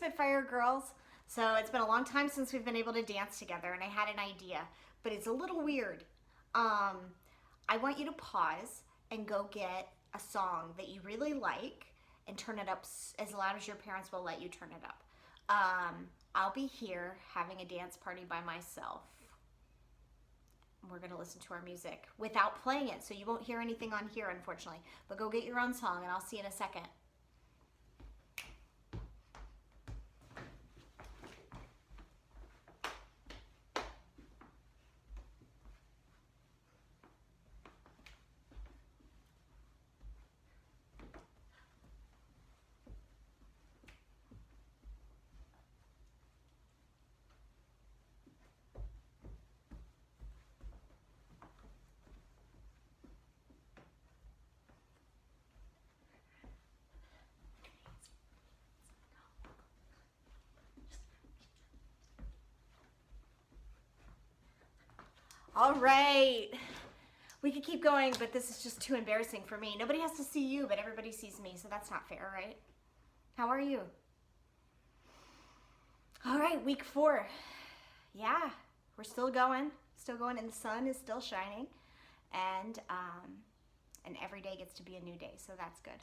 Spitfire girls. So it's been a long time since we've been able to dance together, and I had an idea, but it's a little weird. I want you to pause and go get a song that you really like and turn it up as loud as your parents will let you turn it up. I'll be here having a dance party by myself. We're gonna listen to our music without playing it, so you won't hear anything on here, unfortunately. But go get your own song, and I'll see you in a second. All right. We could keep going, but this is just too embarrassing for me. Nobody has to see you, but everybody sees me, so that's not fair, right? How are you? All right, week 4. Yeah, we're still going, and the sun is still shining, and every day gets to be a new day, so that's good.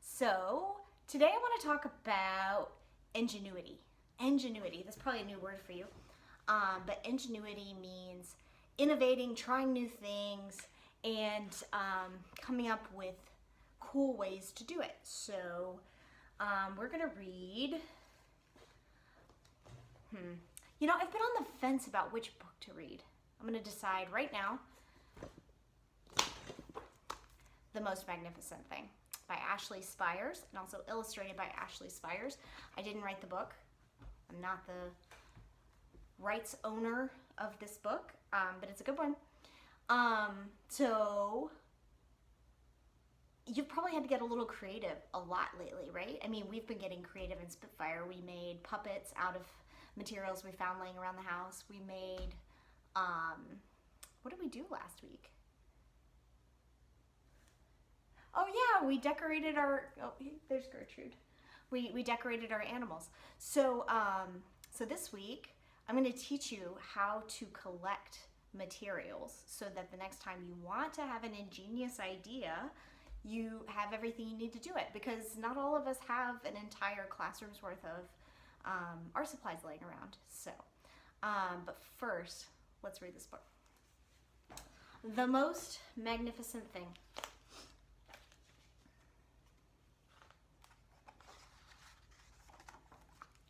So today I want to talk about ingenuity. Ingenuity, that's probably a new word for you, but ingenuity means innovating, trying new things, and coming up with cool ways to do it. So we're gonna read, you know, I've been on the fence about which book to read. I'm gonna decide right now. The Most Magnificent Thing by Ashley Spires, and also illustrated by Ashley Spires. I didn't write the book. I'm not the rights owner of this book, but it's a good one. So you've probably had to get a little creative a lot lately, right? I mean, we've been getting creative in Spitfire. We made puppets out of materials we found laying around the house. We made, what did we do last week? Oh yeah, we decorated our, oh, there's Gertrude. We decorated our animals. So, so this week, I'm going to teach you how to collect materials so that the next time you want to have an ingenious idea, you have everything you need to do it, because not all of us have an entire classroom's worth of art supplies laying around. So, but first, let's read this book. The Most Magnificent Thing.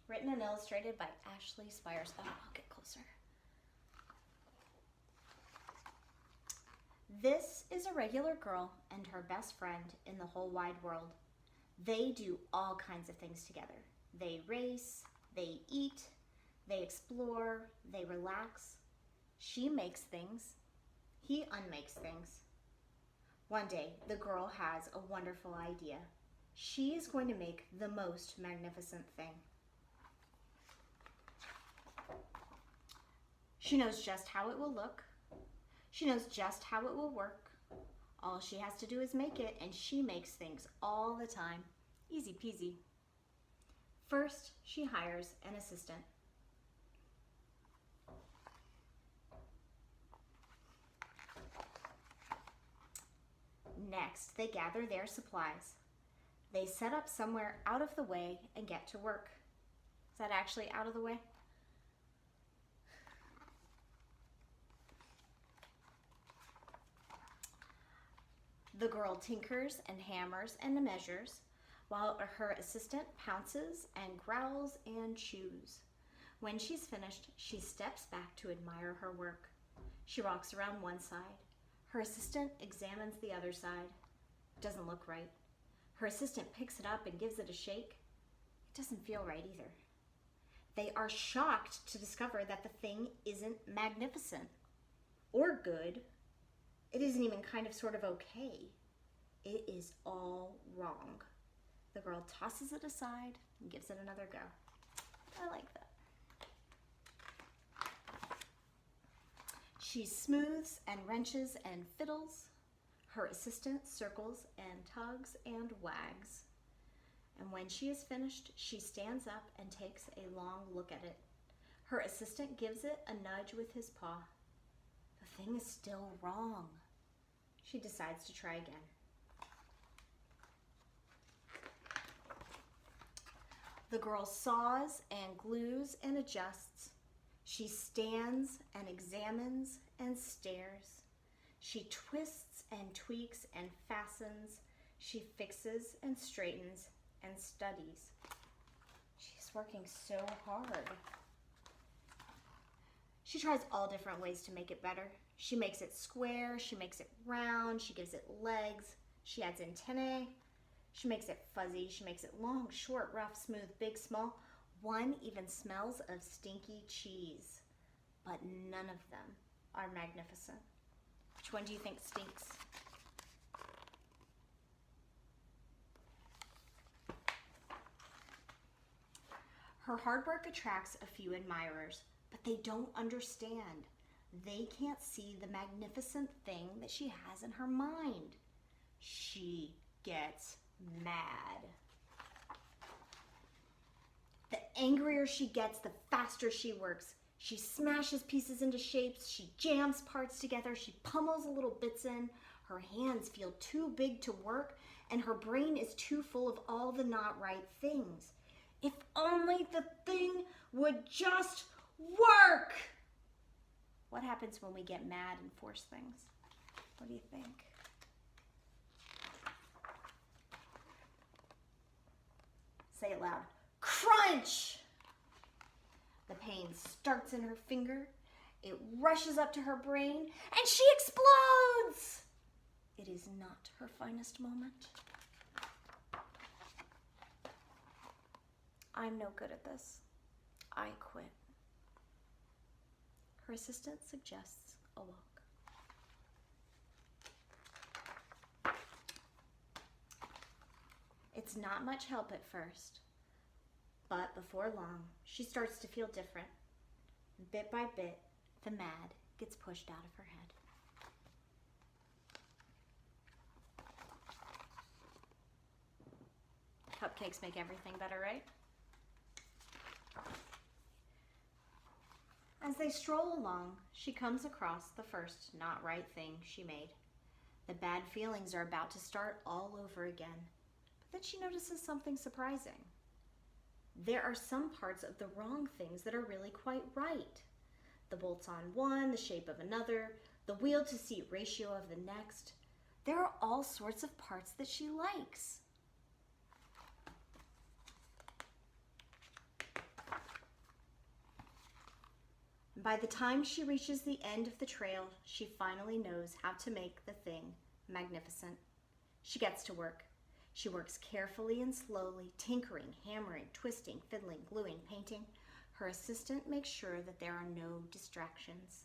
Written and illustrated by Ashley Spires. Oh, I'll get closer. This is a regular girl and her best friend in the whole wide world. They do all kinds of things together. They race, they eat, they explore, they relax. She makes things, he unmakes things. One day, the girl has a wonderful idea. She is going to make the most magnificent thing. She knows just how it will look. She knows just how it will work. All she has to do is make it, and she makes things all the time. Easy peasy. First, she hires an assistant. Next, they gather their supplies. They set up somewhere out of the way and get to work. Is that actually out of the way? The girl tinkers and hammers and measures, while her assistant pounces and growls and chews. When she's finished, she steps back to admire her work. She walks around one side. Her assistant examines the other side. It doesn't look right. Her assistant picks it up and gives it a shake. It doesn't feel right either. They are shocked to discover that the thing isn't magnificent or good. It isn't even kind of sort of okay. It is all wrong. The girl tosses it aside and gives it another go. I like that. She smooths and wrenches and fiddles. Her assistant circles and tugs and wags. And when she is finished, she stands up and takes a long look at it. Her assistant gives it a nudge with his paw. The thing is still wrong. She decides to try again. The girl saws and glues and adjusts. She stands and examines and stares. She twists and tweaks and fastens. She fixes and straightens and studies. She's working so hard. She tries all different ways to make it better. She makes it square, she makes it round, she gives it legs, she adds antennae, she makes it fuzzy, she makes it long, short, rough, smooth, big, small. One even smells of stinky cheese, but none of them are magnificent. Which one do you think stinks? Her hard work attracts a few admirers, but they don't understand. They can't see the magnificent thing that she has in her mind. She gets mad. The angrier she gets, the faster she works. She smashes pieces into shapes, she jams parts together, she pummels little bits in. Her hands feel too big to work, and her brain is too full of all the not right things. If only the thing would just work! What happens when we get mad and force things? What do you think? Say it loud. Crunch! The pain starts in her finger. It rushes up to her brain, and she explodes! It is not her finest moment. I'm no good at this. I quit. Her assistant suggests a walk. It's not much help at first, but before long, she starts to feel different. Bit by bit, the mad gets pushed out of her head. Cupcakes make everything better, right? As they stroll along, she comes across the first not right thing she made. The bad feelings are about to start all over again, but then she notices something surprising. There are some parts of the wrong things that are really quite right. The bolts on one, the shape of another, the wheel to seat ratio of the next. There are all sorts of parts that she likes. By the time she reaches the end of the trail, she finally knows how to make the thing magnificent. She gets to work. She works carefully and slowly, tinkering, hammering, twisting, fiddling, gluing, painting. Her assistant makes sure that there are no distractions.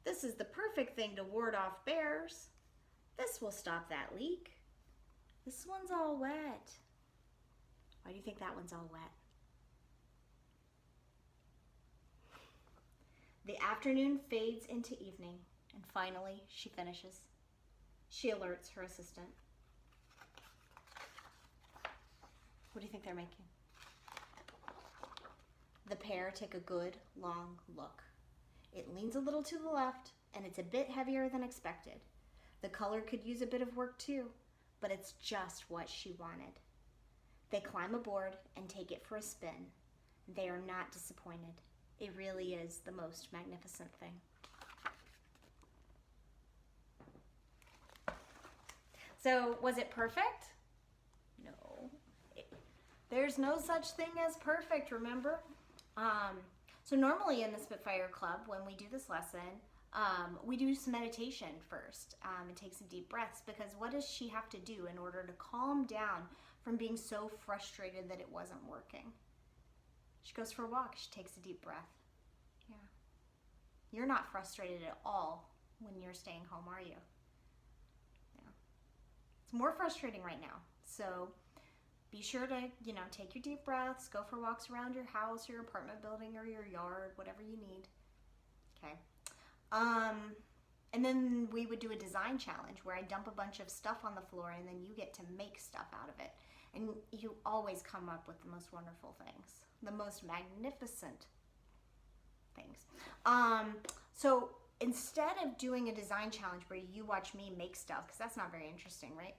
This is the perfect thing to ward off bears. This will stop that leak. This one's all wet. Why do you think that one's all wet? The afternoon fades into evening, and finally she finishes. She alerts her assistant. What do you think they're making? The pair take a good, long look. It leans a little to the left, and it's a bit heavier than expected. The color could use a bit of work too, but it's just what she wanted. They climb aboard and take it for a spin. They are not disappointed. It really is the most magnificent thing. So, was it perfect? No. There's no such thing as perfect, remember? So normally in the Spitfire Club, when we do this lesson, we do some meditation first and take some deep breaths, because what does she have to do in order to calm down from being so frustrated that it wasn't working? She goes for a walk. She takes a deep breath. Yeah. You're not frustrated at all when you're staying home, are you? Yeah. It's more frustrating right now. So be sure to, take your deep breaths, go for walks around your house, your apartment building, or your yard, whatever you need. Okay. And then we would do a design challenge where I dump a bunch of stuff on the floor and then you get to make stuff out of it. And you always come up with the most wonderful things, the most magnificent things. So instead of doing a design challenge where you watch me make stuff, because that's not very interesting, right?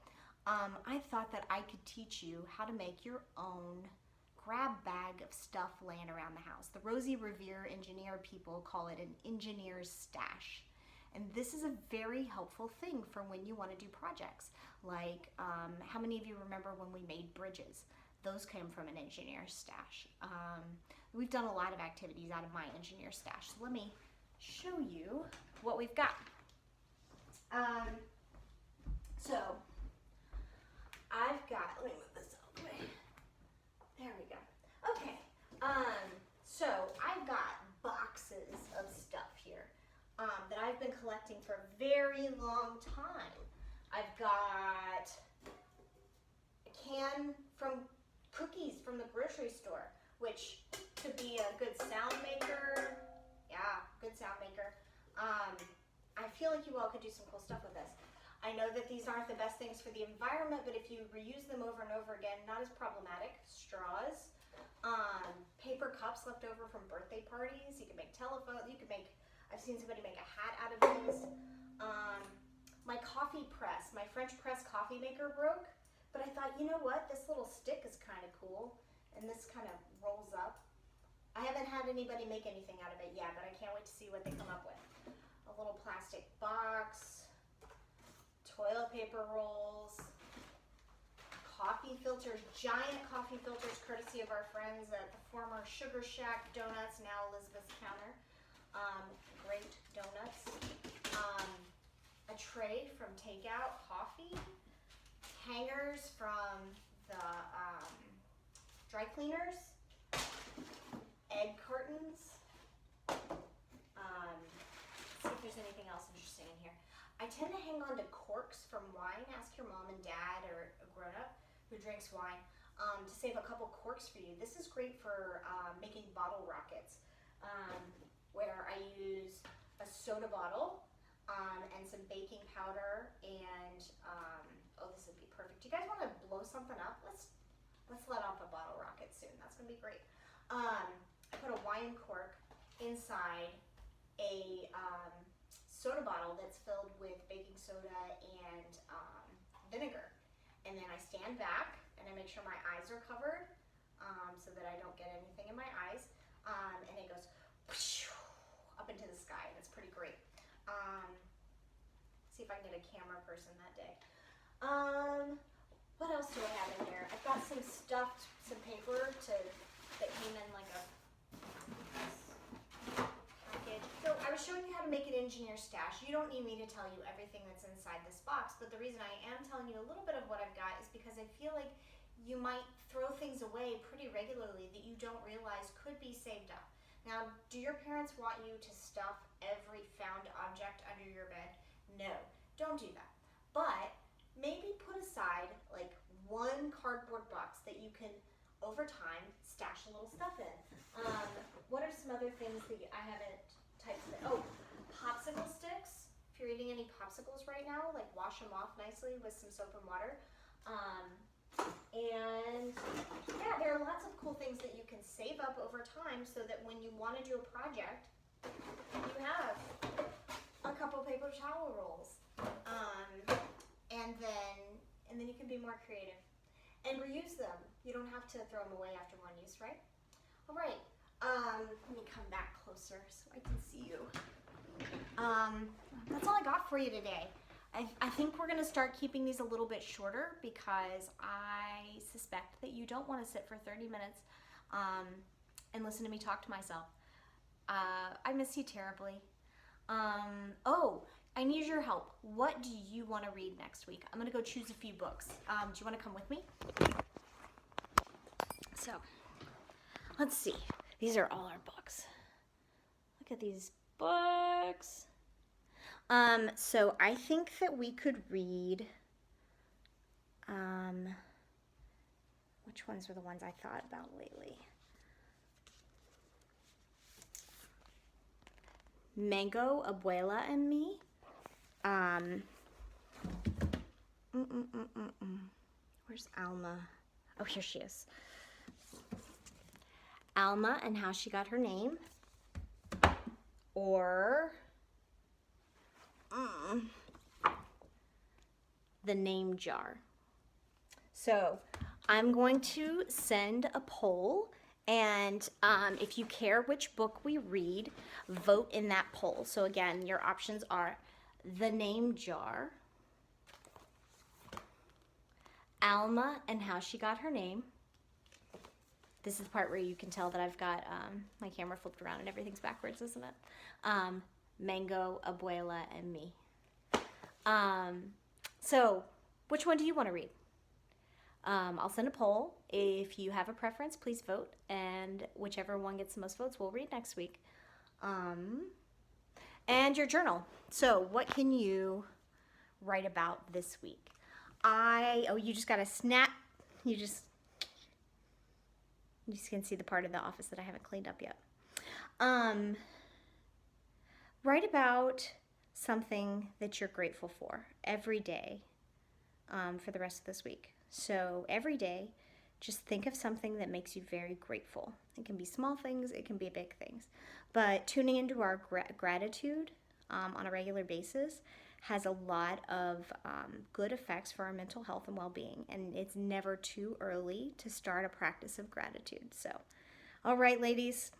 I thought that I could teach you how to make your own grab bag of stuff laying around the house. The Rosie Revere engineer people call it an engineer's stash. And this is a very helpful thing for when you want to do projects. Like, how many of you remember when we made bridges? Those came from an engineer's stash. We've done a lot of activities out of my engineer's stash. So let me show you what we've got. So I've got, let me move this out of the way. There we go. Okay. So I've got boxes of stuff here that I've been collecting for a very long time. I've got a can from cookies from the grocery store, which could be a good sound maker. Yeah, good sound maker. I feel like you all could do some cool stuff with this. I know that these aren't the best things for the environment, but if you reuse them over and over again, not as problematic. Straws, paper cups left over from birthday parties. You can make telephone. You can make. I've seen somebody make a hat out of these. My coffee press, my French press coffee maker broke, but I thought, you know what? This little stick is kind of cool, and this kind of rolls up. I haven't had anybody make anything out of it yet, but I can't wait to see what they come up with. A little plastic box, toilet paper rolls, coffee filters, giant coffee filters courtesy of our friends at the former Sugar Shack Donuts, now Elizabeth's Counter. Great donuts. A tray from Takeout Coffee. Hangers from the dry cleaners. Egg cartons. See if there's anything else interesting in here. I tend to hang on to corks from wine. Ask your mom and dad or a grown-up who drinks wine to save a couple corks for you. This is great for making bottle rockets, where I use a soda bottle and some baking powder and oh, this would be perfect. You guys want to blow something up? Let's let off a bottle rocket soon. That's gonna be great. I put a wine cork inside a soda bottle that's filled with baking soda and vinegar. And then I stand back and I make sure my eyes are covered so that I don't get anything in my eyes. And it goes up into the sky, and it's pretty great. See if I can get a camera person that day. What else do I have in here? I've got some stuffed, some paper that came in like a package. So I was showing you how to make an engineer stash. You don't need me to tell you everything that's inside this box, but the reason I am telling you a little bit of what I've got is because I feel like you might throw things away pretty regularly that you don't realize could be saved up. Now, do your parents want you to stuff every found object under your bed? No, don't do that. But maybe put aside like one cardboard box that you can, over time, stash a little stuff in. What are some other things that I haven't typed in? Oh, popsicle sticks. If you're eating any popsicles right now, like wash them off nicely with some soap and water. And yeah, there are lots of cool things that you can save up over time so that when you want to do a project, you have a couple paper towel rolls. And then you can be more creative and reuse them. You don't have to throw them away after one use, right? All right, let me come back closer so I can see you. That's all I got for you today. I think we're going to start keeping these a little bit shorter because I suspect that you don't want to sit for 30 minutes and listen to me talk to myself. I miss you terribly. Oh, I need your help. What do you want to read next week? I'm going to go choose a few books. Do you want to come with me? So, let's see. These are all our books. Look at these books. So I think that we could read, which ones were the ones I thought about lately? Mango, Abuela, and Me Where's Alma? Oh, here she is. Alma and how she got her name. Or the name jar. So I'm going to send a poll, and if you care which book we read, vote in that poll. So again, your options are the name jar, Alma and how she got her name. This is the part where you can tell that I've got my camera flipped around and everything's backwards, isn't it? Mango, Abuela, and me. So which one do you want to read? I'll send a poll. If you have a preference, please vote, and whichever one gets the most votes, we'll read next week. And your journal. So what can you write about this week? You just got a snap. You just can see the part of the office that I haven't cleaned up yet. Write about something that you're grateful for every day for the rest of this week. So every day, just think of something that makes you very grateful. It can be small things, it can be big things. But tuning into our gratitude on a regular basis has a lot of good effects for our mental health and well-being. And it's never too early to start a practice of gratitude. So, all right, ladies,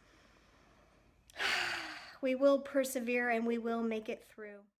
we will persevere and we will make it through.